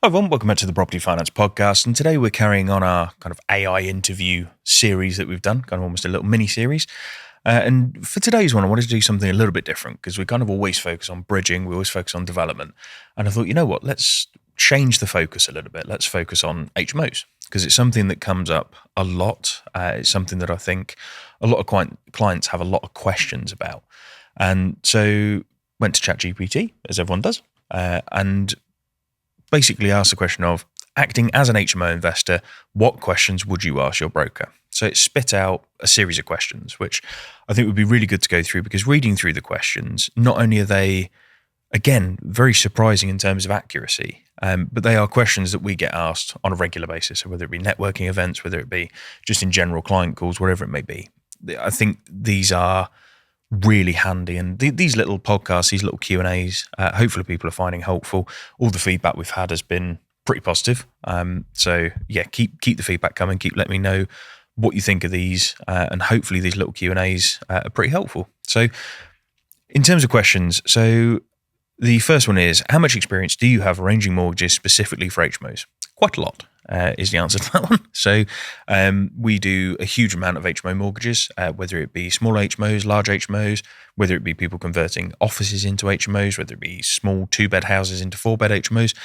Hi everyone, welcome back to the Property Finance Podcast, and today we're carrying on our kind of AI interview series that we've done, kind of almost a little mini-series. And for today's one, I wanted to do something a little bit different because we kind of always focus on bridging, we always focus on development. And I thought, you know what, let's change the focus a little bit. Let's focus on HMOs because it's something that comes up a lot. It's something that I think a lot of clients have a lot of questions about. And so went to ChatGPT, as everyone does, and basically asked the question of, acting as an HMO investor, what questions would you ask your broker? So it spit out a series of questions, which I think would be really good to go through because reading through the questions, not only are they, again, very surprising in terms of accuracy, but they are questions that we get asked on a regular basis. So whether it be networking events, whether it be just in general client calls, whatever it may be. I think these are really handy, and these little podcasts, these little Q&As, hopefully people are finding helpful. All the feedback we've had has been pretty positive. So yeah, keep the feedback coming. Keep letting me know what you think of these, and hopefully these little Q&As are pretty helpful. So in terms of questions, so the first one is, how much experience do you have arranging mortgages specifically for HMOs? Quite a lot. Is the answer to that one. So we do a huge amount of HMO mortgages, whether it be small HMOs, large HMOs, whether it be people converting offices into HMOs, whether it be small 2-bed houses into 4-bed HMOs.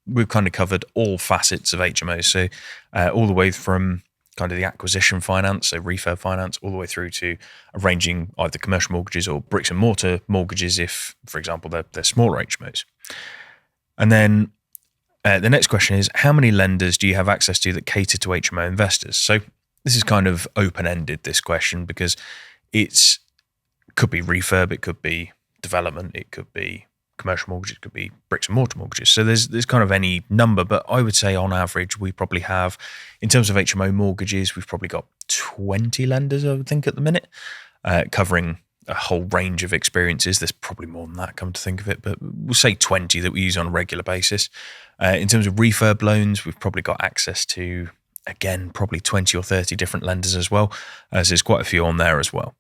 We've kind of covered all facets of HMOs. So all the way from kind of the acquisition finance, so refurb finance, all the way through to arranging either commercial mortgages or bricks and mortar mortgages if, for example, they're smaller HMOs. And then the next question is, how many lenders do you have access to that cater to HMO investors? So this is kind of open-ended, this question, because it could be refurb, it could be development, it could be commercial mortgages, it could be bricks and mortar mortgages. So there's kind of any number, but I would say on average, we probably have, in terms of HMO mortgages, we've probably got 20 lenders, I would think, at the minute, covering a whole range of experiences. There's probably more than that, come to think of it, but we'll say 20 that we use on a regular basis. In terms of refurb loans, we've probably got access to, again, probably 20 or 30 different lenders as well. So there's quite a few on there as well.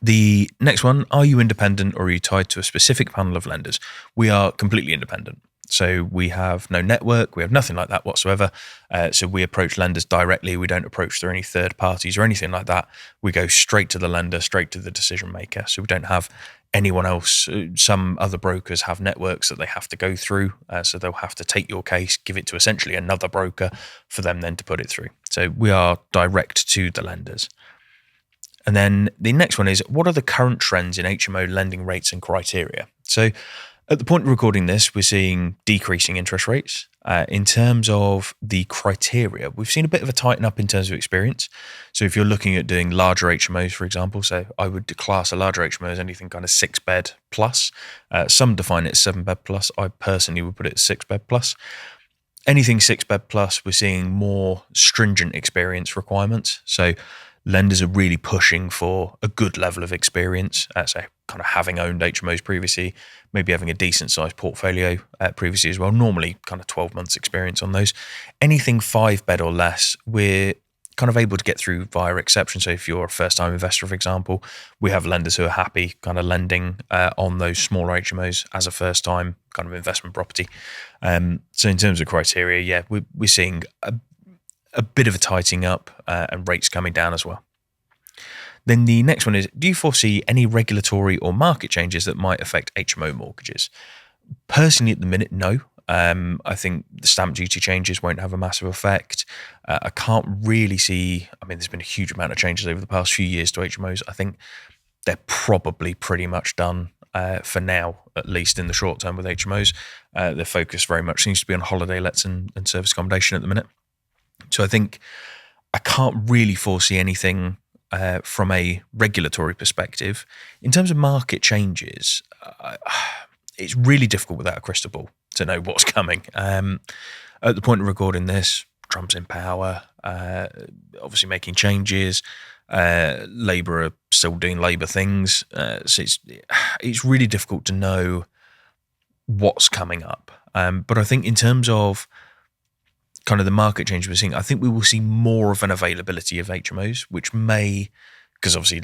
The next one, are you independent or are you tied to a specific panel of lenders? We are completely independent. So we have no network, we have nothing like that whatsoever. So we approach lenders directly. We don't approach through any third parties or anything like that. We go straight to the lender, straight to the decision maker. So we don't have anyone else. Some other brokers have networks that they have to go through. So they'll have to take your case, give it to essentially another broker for them then to put it through. So we are direct to the lenders. And then the next one is, what are the current trends in HMO lending rates and criteria? So at the point of recording this, we're seeing decreasing interest rates. In terms of the criteria, we've seen a bit of a tighten up in terms of experience. So if you're looking at doing larger HMOs, for example, so I would class a larger HMO as anything kind of 6-bed plus. Some define it as 7-bed plus. I personally would put it as 6-bed plus. Anything 6-bed plus, we're seeing more stringent experience requirements. So lenders are really pushing for a good level of experience, so kind of having owned HMOs previously, maybe having a decent sized portfolio previously as well, normally kind of 12 months experience on those. Anything 5-bed or less, we're kind of able to get through via exception. So if you're a first time investor, for example, we have lenders who are happy kind of lending on those smaller HMOs as a first time kind of investment property. So in terms of criteria, yeah, we're seeing a bit of a tightening up and rates coming down as well. Then the next one is, do you foresee any regulatory or market changes that might affect HMO mortgages? Personally, at the minute, no. I think the stamp duty changes won't have a massive effect. I can't really see, there's been a huge amount of changes over the past few years to HMOs. I think they're probably pretty much done for now, at least in the short term with HMOs. Their focus very much seems to be on holiday lets and service accommodation at the minute. So I think I can't really foresee anything from a regulatory perspective. In terms of market changes, it's really difficult without a crystal ball to know what's coming. At the point of recording this, Trump's in power, obviously making changes. Labour are still doing Labour things. So it's really difficult to know what's coming up. But I think in terms of kind of the market change we're seeing, I think we will see more of an availability of HMOs, which may, because obviously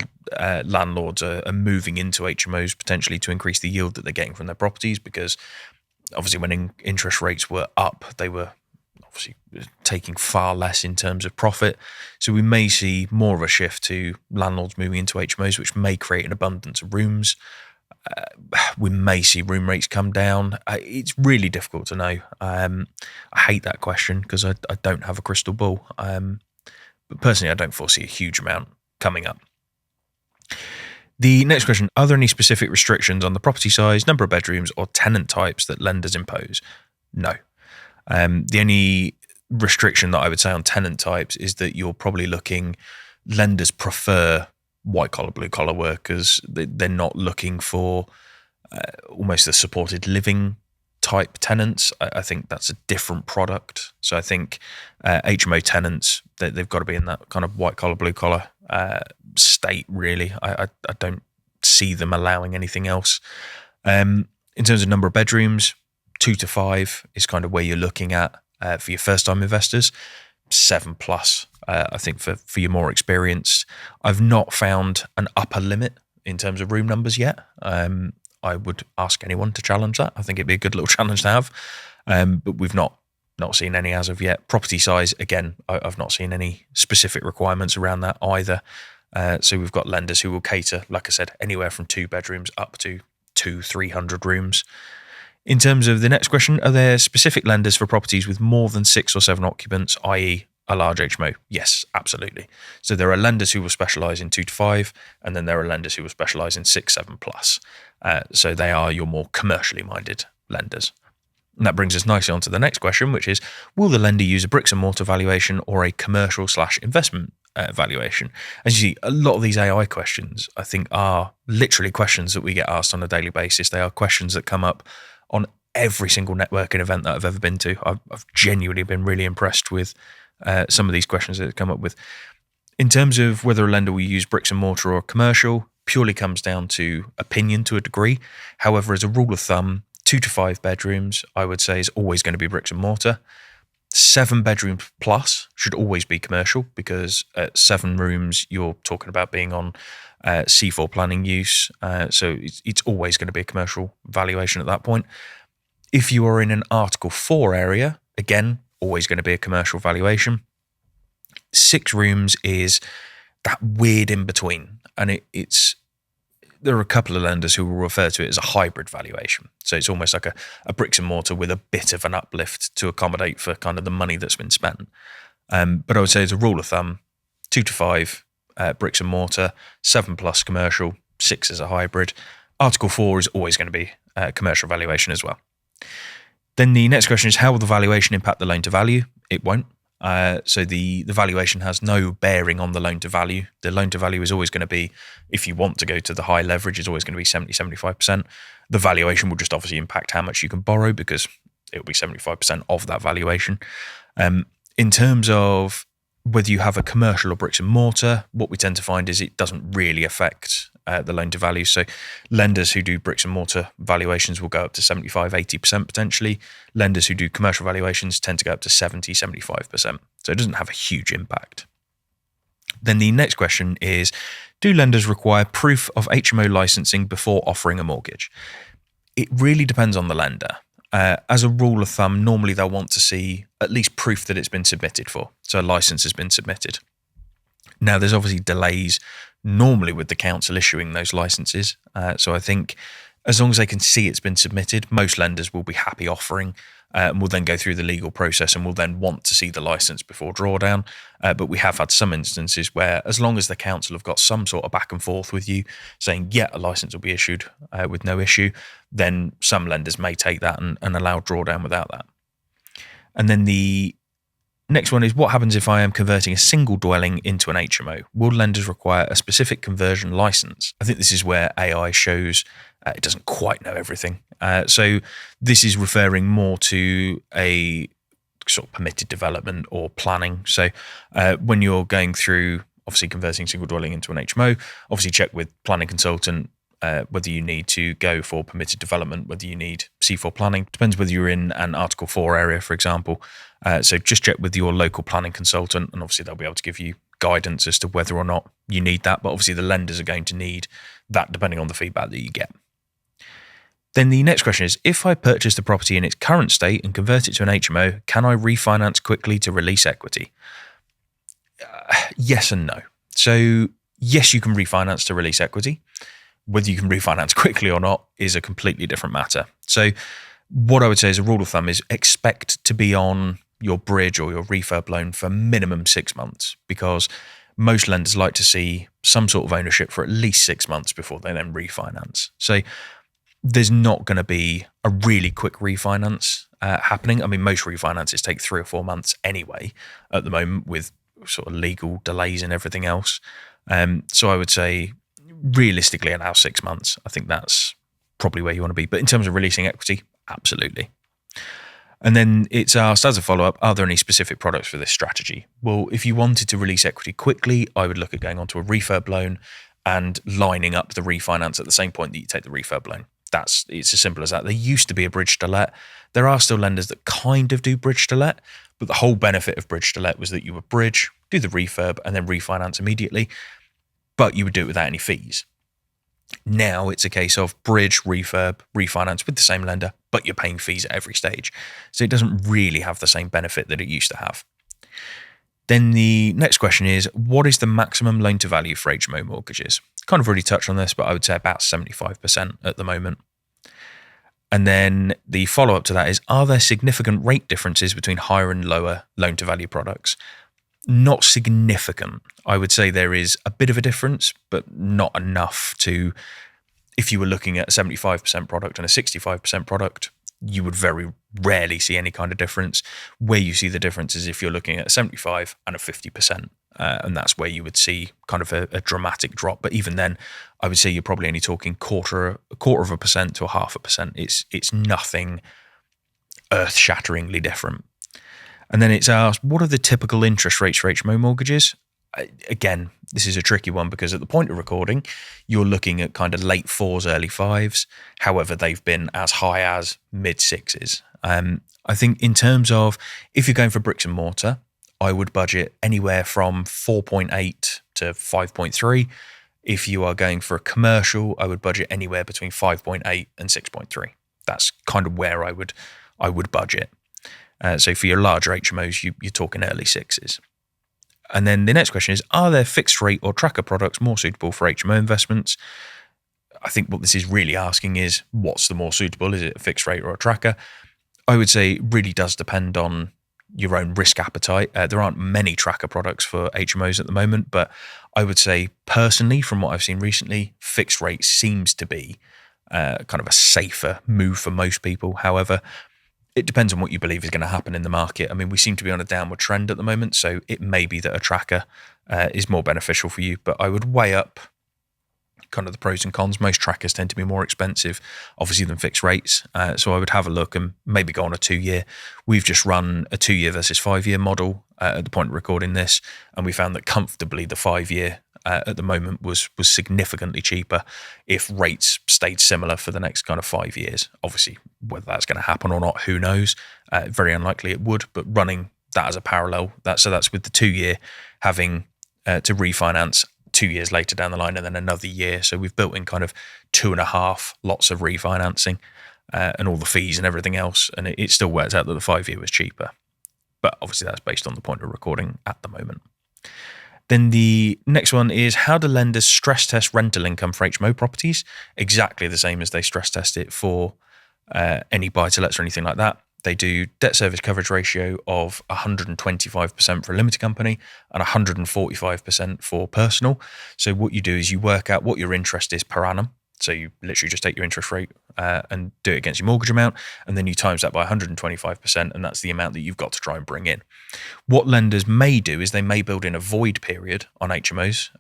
landlords are moving into HMOs potentially to increase the yield that they're getting from their properties, because Obviously, when interest rates were up, they were obviously taking far less in terms of profit. So we may see more of a shift to landlords moving into HMOs, which may create an abundance of rooms. We may see room rates come down. It's really difficult to know. I hate that question because I don't have a crystal ball. But personally, I don't foresee a huge amount coming up. The next question, are there any specific restrictions on the property size, number of bedrooms, or tenant types that lenders impose? No. The only restriction that I would say on tenant types is that you're probably looking, lenders prefer white collar, blue collar workers. They're not looking for almost the supported living type tenants. I think that's a different product. So I think HMO tenants, they've got to be in that kind of white collar, blue collar state, really. I don't see them allowing anything else. In terms of number of bedrooms, 2 to 5 is kind of where you're looking at for your first time investors. 7 plus, I think, for your more experienced. I've not found an upper limit in terms of room numbers yet. I would ask anyone to challenge that. I think it'd be a good little challenge to have. But we've not seen any as of yet. Property size, again, I've not seen any specific requirements around that either. So we've got lenders who will cater, like I said, anywhere from 2 bedrooms up to 200-300 rooms. In terms of the next question, are there specific lenders for properties with more than 6 or 7 occupants, i.e. a large HMO? Yes, absolutely. So there are lenders who will specialise in 2 to 5, and then there are lenders who will specialise in 6, 7 plus. So they are your more commercially minded lenders. And that brings us nicely on to the next question, which is, will the lender use a bricks and mortar valuation or a commercial/investment valuation? As you see, a lot of these AI questions, I think, are literally questions that we get asked on a daily basis. They are questions that come up on every single networking event that I've ever been to. I've genuinely been really impressed with some of these questions that have come up with. In terms of whether a lender will use bricks and mortar or commercial, purely comes down to opinion to a degree. However, as a rule of thumb, 2 to 5 bedrooms, I would say, is always going to be bricks and mortar. 7 bedrooms plus should always be commercial, because at 7 rooms, you're talking about being on C4 planning use. So it's always going to be a commercial valuation at that point. If you are in an Article 4 area, again, always going to be a commercial valuation. 6 rooms is that weird in between. And there are a couple of lenders who will refer to it as a hybrid valuation. So it's almost like a bricks and mortar with a bit of an uplift to accommodate for kind of the money that's been spent. But I would say as a rule of thumb, 2 to 5 bricks and mortar, 7 plus commercial, 6 is a hybrid. Article 4 is always going to be a commercial valuation as well. Then the next question is, how will the valuation impact the loan to value? It won't. So the valuation has no bearing on the loan to value. The loan to value is always going to be, if you want to go to the high leverage, it's always going to be 70-75%. The valuation will just obviously impact how much you can borrow, because it will be 75% of that valuation. In terms of whether you have a commercial or bricks and mortar, what we tend to find is it doesn't really affect the loan to value. So lenders who do bricks and mortar valuations will go up to 75-80% potentially. Lenders who do commercial valuations tend to go up to 70-75%. So it doesn't have a huge impact. Then the next question is, do lenders require proof of HMO licensing before offering a mortgage? It really depends on the lender. As a rule of thumb, normally they'll want to see at least proof that it's been submitted for. So a license has been submitted. Now, there's obviously delays normally with the council issuing those licenses. So I think as long as they can see it's been submitted, most lenders will be happy offering, and will then go through the legal process and will then want to see the license before drawdown. But we have had some instances where, as long as the council have got some sort of back and forth with you saying, yeah, a license will be issued with no issue, then some lenders may take that and allow drawdown without that. And then the next one is, what happens if I am converting a single dwelling into an HMO? Will lenders require a specific conversion license? I think this is where AI shows it doesn't quite know everything. So this is referring more to a sort of permitted development or planning. So when you're going through, obviously converting single dwelling into an HMO, obviously check with planning consultant whether you need to go for permitted development, whether you need C4 planning. Depends whether you're in an Article 4 area, for example. So just check with your local planning consultant, and obviously they'll be able to give you guidance as to whether or not you need that. But obviously the lenders are going to need that depending on the feedback that you get. Then the next question is, if I purchase the property in its current state and convert it to an HMO, can I refinance quickly to release equity? Yes and no. So yes, you can refinance to release equity. Whether you can refinance quickly or not is a completely different matter. So what I would say as a rule of thumb is expect to be on your bridge or your refurb loan for minimum 6 months, because most lenders like to see some sort of ownership for at least 6 months before they then refinance. So there's not going to be a really quick refinance happening. I mean, most refinances take 3 or 4 months anyway at the moment, with sort of legal delays and everything else. So I would say realistically allow 6 months. I think that's probably where you want to be. But in terms of releasing equity, absolutely. And then it's asked as a follow-up, are there any specific products for this strategy? Well, if you wanted to release equity quickly, I would look at going onto a refurb loan and lining up the refinance at the same point that you take the refurb loan. It's as simple as that. There used to be a bridge to let. There are still lenders that kind of do bridge to let, but the whole benefit of bridge to let was that you would bridge, do the refurb, and then refinance immediately, but you would do it without any fees. Now it's a case of bridge, refurb, refinance with the same lender, but you're paying fees at every stage. So it doesn't really have the same benefit that it used to have. Then the next question is, what is the maximum loan to value for HMO mortgages? Kind of already touched on this, but I would say about 75% at the moment. And then the follow-up to that is, are there significant rate differences between higher and lower loan to value products? Not significant. I would say there is a bit of a difference, but not enough to, if you were looking at a 75% product and a 65% product, you would very rarely see any kind of difference. Where you see the difference is if you're looking at a 75 and a 50%, and that's where you would see kind of a dramatic drop. But even then, I would say you're probably only talking a quarter of a percent to a 0.5%. It's nothing earth-shatteringly different. And then it's asked, what are the typical interest rates for HMO mortgages? Again, this is a tricky one because at the point of recording, you're looking at kind of late 4s, early 5s. However, they've been as high as mid 6s. I think in terms of if you're going for bricks and mortar, I would budget anywhere from 4.8 to 5.3. If you are going for a commercial, I would budget anywhere between 5.8 and 6.3. That's kind of where I would budget. So for your larger HMOs, you're talking early 6s. And then the next question is, are there fixed rate or tracker products more suitable for HMO investments? I think what this is really asking is, what's the more suitable? Is it a fixed rate or a tracker? I would say it really does depend on your own risk appetite. There aren't many tracker products for HMOs at the moment, but I would say personally, from what I've seen recently, fixed rate seems to be kind of a safer move for most people. However, it depends on what you believe is going to happen in the market. I mean, we seem to be on a downward trend at the moment, so it may be that a tracker is more beneficial for you, but I would weigh up kind of the pros and cons. Most trackers tend to be more expensive, obviously, than fixed rates. So I would have a look and maybe go on a 2-year. We've just run a 2-year versus 5-year model at the point of recording this, and we found that comfortably the 5-year at the moment was significantly cheaper if rates stayed similar for the next kind of 5 years. Obviously, whether that's going to happen or not, who knows? Very unlikely it would, but running that as a parallel, that's with the 2-year having to refinance 2 years later down the line and then another year. So we've built in kind of 2.5 lots of refinancing and all the fees and everything else, and it still works out that the 5-year was cheaper. But obviously that's based on the point of recording at the moment. Then the next one is, how do lenders stress test rental income for HMO properties? Exactly the same as they stress test it for any buy-to-lets or anything like that. They do debt service coverage ratio of 125% for a limited company and 145% for personal. So what you do is you work out what your interest is per annum. So you literally just take your interest rate and do it against your mortgage amount, and then you times that by 125%, and that's the amount that you've got to try and bring in. What lenders may do is they may build in a void period on HMOs.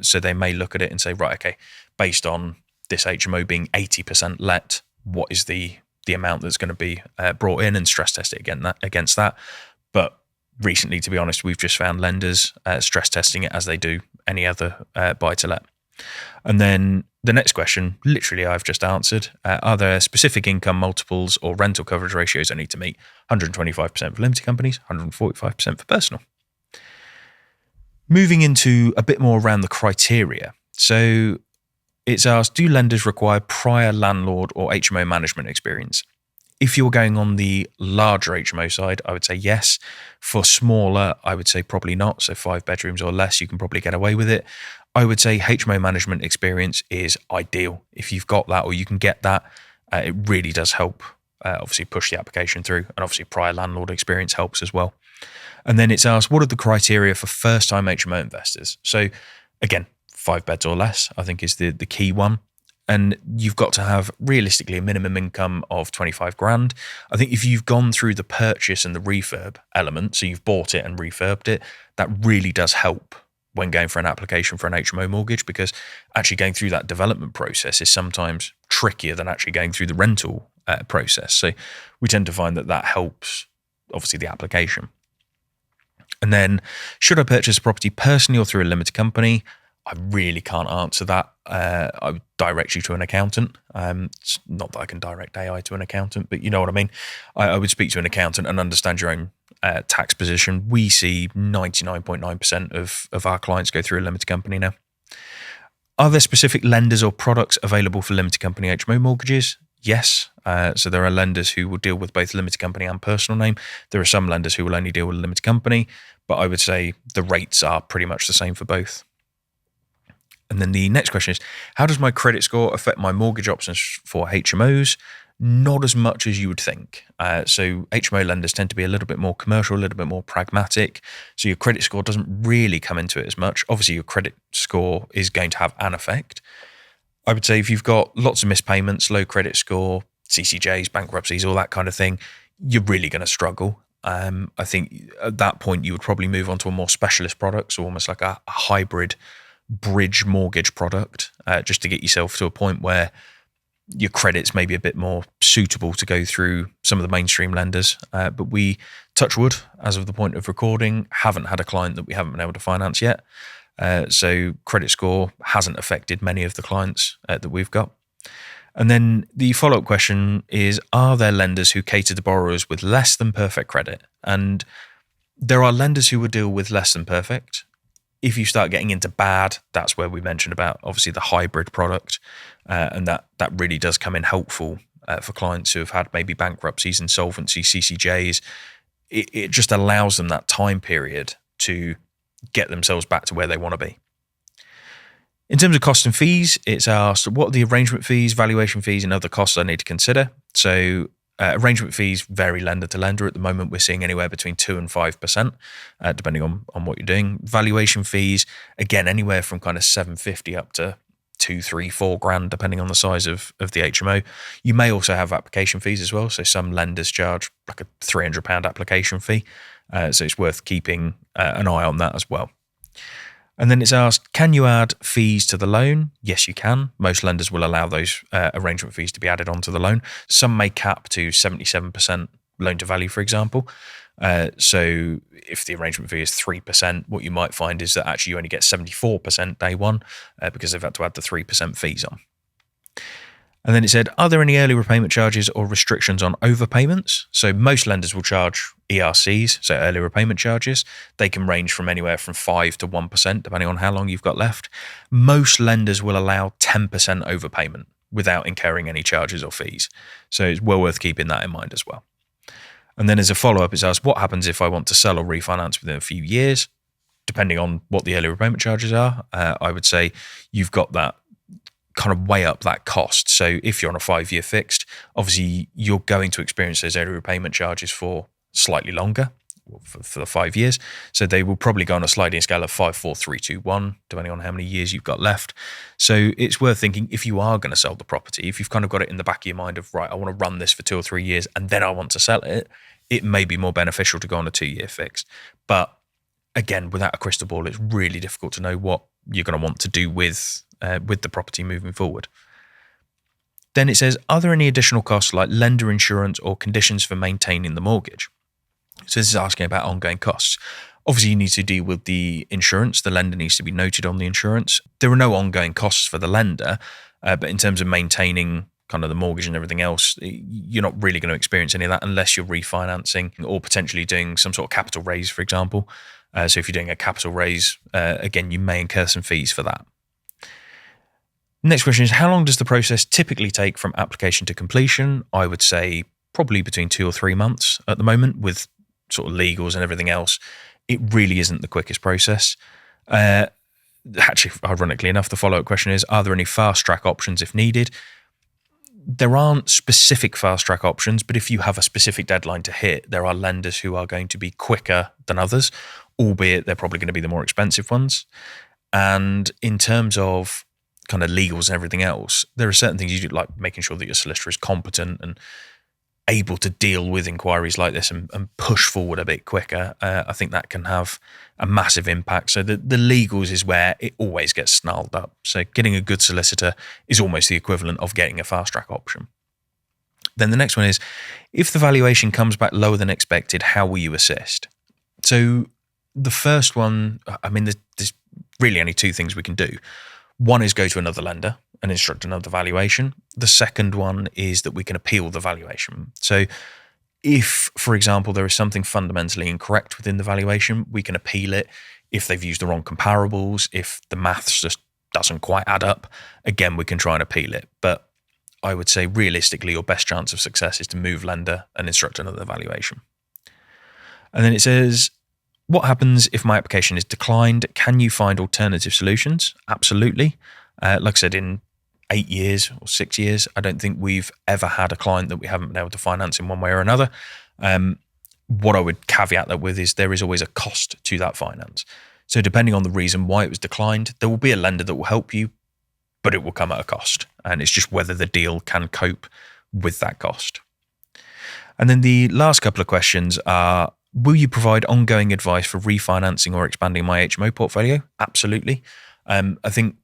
So they may look at it and say, right, okay, based on this HMO being 80% let, what is the amount that's going to be brought in, and stress test it against that. But recently, to be honest, we've just found lenders stress testing it as they do any other buy-to-let. And then the next question, literally I've just answered, are there specific income multiples or rental coverage ratios I need to meet? 125% for limited companies, 145% for personal. Moving into a bit more around the criteria. So It's asked, do lenders require prior landlord or HMO management experience? If you're going on the larger HMO side, I would say yes. For smaller, I would say probably not. So 5 bedrooms or less, you can probably get away with it. I would say HMO management experience is ideal. If you've got that or you can get that, it really does help, obviously push the application through, and obviously prior landlord experience helps as well. And then it's asked, what are the criteria for first-time HMO investors? So again, 5 beds or less, I think is the key one. And you've got to have realistically a minimum income of 25 grand. I think if you've gone through the purchase and the refurb element, so you've bought it and refurbed it, that really does help when going for an application for an HMO mortgage, because actually going through that development process is sometimes trickier than actually going through the rental process. So we tend to find that helps, obviously, the application. And then, should I purchase a property personally or through a limited company? I really can't answer that. I would direct you to an accountant. It's not that I can direct AI to an accountant, but you know what I mean. I would speak to an accountant and understand your own tax position. We see 99.9% of our clients go through a limited company now. Are there specific lenders or products available for limited company HMO mortgages? Yes. So there are lenders who will deal with both limited company and personal name. There are some lenders who will only deal with limited company, but I would say the rates are pretty much the same for both. And then the next question is, how does my credit score affect my mortgage options for HMOs? Not as much as you would think. So HMO lenders tend to be a little bit more commercial, a little bit more pragmatic. So your credit score doesn't really come into it as much. Obviously, your credit score is going to have an effect. I would say if you've got lots of missed payments, low credit score, CCJs, bankruptcies, all that kind of thing, you're really going to struggle. I think at that point, you would probably move on to a more specialist product, so almost like a hybrid bridge mortgage product, just to get yourself to a point where your credit's maybe a bit more suitable to go through some of the mainstream lenders. But we, touch wood, as of the point of recording, haven't had a client that we haven't been able to finance yet. So credit score hasn't affected many of the clients that we've got. And then the follow-up question is, are there lenders who cater to borrowers with less than perfect credit? And there are lenders who will deal with less than perfect. If you start getting into bad, that's where we mentioned about obviously the hybrid product, and that really does come in helpful for clients who have had maybe bankruptcies, insolvency, CCJs. It just allows them that time period to get themselves back to where they want to be. In terms of cost and fees, it's asked, what are the arrangement fees, valuation fees, and other costs I need to consider? So arrangement fees vary lender to lender. At the moment, we're seeing anywhere between 2 and 5%, depending on what you're doing. Valuation fees, again, anywhere from kind of 750 up to 2, 3, 4 grand, depending on the size of the HMO. You may also have application fees as well. So some lenders charge like a £300 application fee. So it's worth keeping an eye on that as well. And then it's asked, can you add fees to the loan? Yes, you can. Most lenders will allow those arrangement fees to be added onto the loan. Some may cap to 77% loan to value, for example. So if the arrangement fee is 3%, what you might find is that actually you only get 74% day one because they've had to add the 3% fees on. And then it said, are there any early repayment charges or restrictions on overpayments? So most lenders will charge ERCs, so early repayment charges. They can range from anywhere from 5 to 1%, depending on how long you've got left. Most lenders will allow 10% overpayment without incurring any charges or fees. So it's well worth keeping that in mind as well. And then as a follow-up, it's asked, what happens if I want to sell or refinance within a few years? Depending on what the early repayment charges are, I would say you've got that kind of weigh up that cost. So if you're on a 5-year fixed, obviously you're going to experience those early repayment charges for slightly longer, for the 5 years. So they will probably go on a sliding scale of 5, 4, 3, 2, 1, depending on how many years you've got left. So it's worth thinking, if you are going to sell the property, if you've kind of got it in the back of your mind of, right, I want to run this for 2 or 3 years and then I want to sell it, it may be more beneficial to go on a 2-year fix. But again, without a crystal ball, it's really difficult to know what you're going to want to do with the property moving forward. Then it says, are there any additional costs like lender insurance or conditions for maintaining the mortgage? So this is asking about ongoing costs. Obviously, you need to deal with the insurance. The lender needs to be noted on the insurance. There are no ongoing costs for the lender, but in terms of maintaining kind of the mortgage and everything else, you're not really going to experience any of that unless you're refinancing or potentially doing some sort of capital raise, for example. So if you're doing a capital raise, again, you may incur some fees for that. Next question is, how long does the process typically take from application to completion? I would say probably between 2 or 3 months at the moment, with sort of legals and everything else. It really isn't the quickest process. Actually, ironically enough, the follow-up question is, are there any fast-track options if needed? There aren't specific fast-track options, but if you have a specific deadline to hit, there are lenders who are going to be quicker than others, albeit they're probably going to be the more expensive ones. And in terms of kind of legals and everything else, there are certain things you do, like making sure that your solicitor is competent and able to deal with inquiries like this and push forward a bit quicker. I think that can have a massive impact. So the legals is where it always gets snarled up. So getting a good solicitor is almost the equivalent of getting a fast track option. Then the next one is, if the valuation comes back lower than expected, how will you assist? So the first one, I mean, there's really only two things we can do. One is go to another lender and instruct another valuation. The second one is that we can appeal the valuation. So if, for example, there is something fundamentally incorrect within the valuation, we can appeal it. If they've used the wrong comparables, if the maths just doesn't quite add up, again, we can try and appeal it. But I would say realistically, your best chance of success is to move lender and instruct another valuation. And then it says, what happens if my application is declined? Can you find alternative solutions? Absolutely. Like I said, in 8 years or 6 years, I don't think we've ever had a client that we haven't been able to finance in one way or another. What I would caveat that with is there is always a cost to that finance. So depending on the reason why it was declined, there will be a lender that will help you, but it will come at a cost. And it's just whether the deal can cope with that cost. And then the last couple of questions are, will you provide ongoing advice for refinancing or expanding my HMO portfolio? Absolutely. I think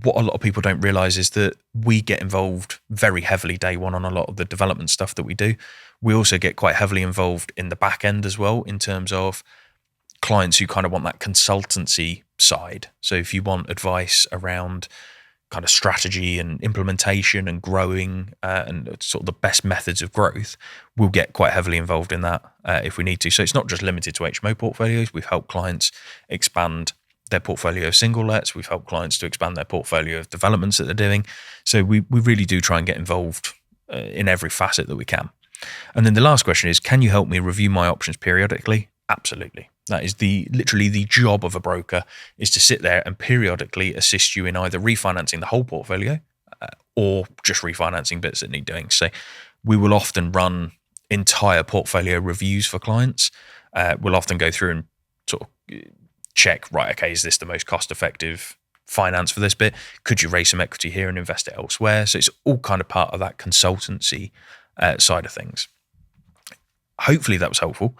what a lot of people don't realize is that we get involved very heavily day one on a lot of the development stuff that we do. We also get quite heavily involved in the back end as well, in terms of clients who kind of want that consultancy side. So if you want advice around kind of strategy and implementation and growing and sort of the best methods of growth, we'll get quite heavily involved in that if we need to. So it's not just limited to HMO portfolios. We've helped clients expand their portfolio of single lets. We've helped clients to expand their portfolio of developments that they're doing. So we really do try and get involved in every facet that we can. And then the last question is, can you help me review my options periodically? Absolutely. That is literally the job of a broker, is to sit there and periodically assist you in either refinancing the whole portfolio or just refinancing bits that need doing. So we will often run entire portfolio reviews for clients. We'll often go through and sort of check, right, okay, is this the most cost-effective finance for this bit? Could you raise some equity here and invest it elsewhere? So it's all kind of part of that consultancy side of things. Hopefully that was helpful.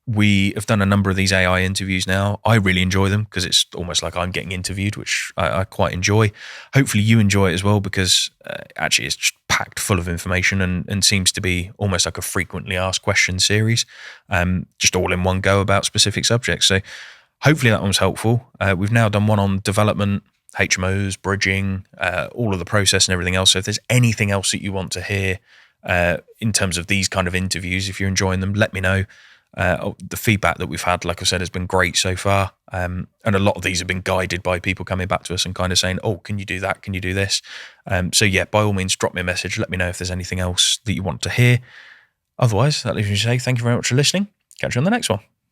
We have done a number of these AI interviews now. I really enjoy them because it's almost like I'm getting interviewed, which I quite enjoy. Hopefully you enjoy it as well, because actually it's just packed full of information and seems to be almost like a frequently asked questions series, just all in one go about specific subjects. So hopefully that one was helpful. We've now done one on development, HMOs, bridging, all of the process and everything else. So if there's anything else that you want to hear in terms of these kind of interviews, if you're enjoying them, let me know. The feedback that we've had, like I said, has been great so far. And a lot of these have been guided by people coming back to us and kind of saying, oh, can you do that? Can you do this? So yeah, by all means, drop me a message. Let me know if there's anything else that you want to hear. Otherwise, that leaves me to say thank you very much for listening. Catch you on the next one.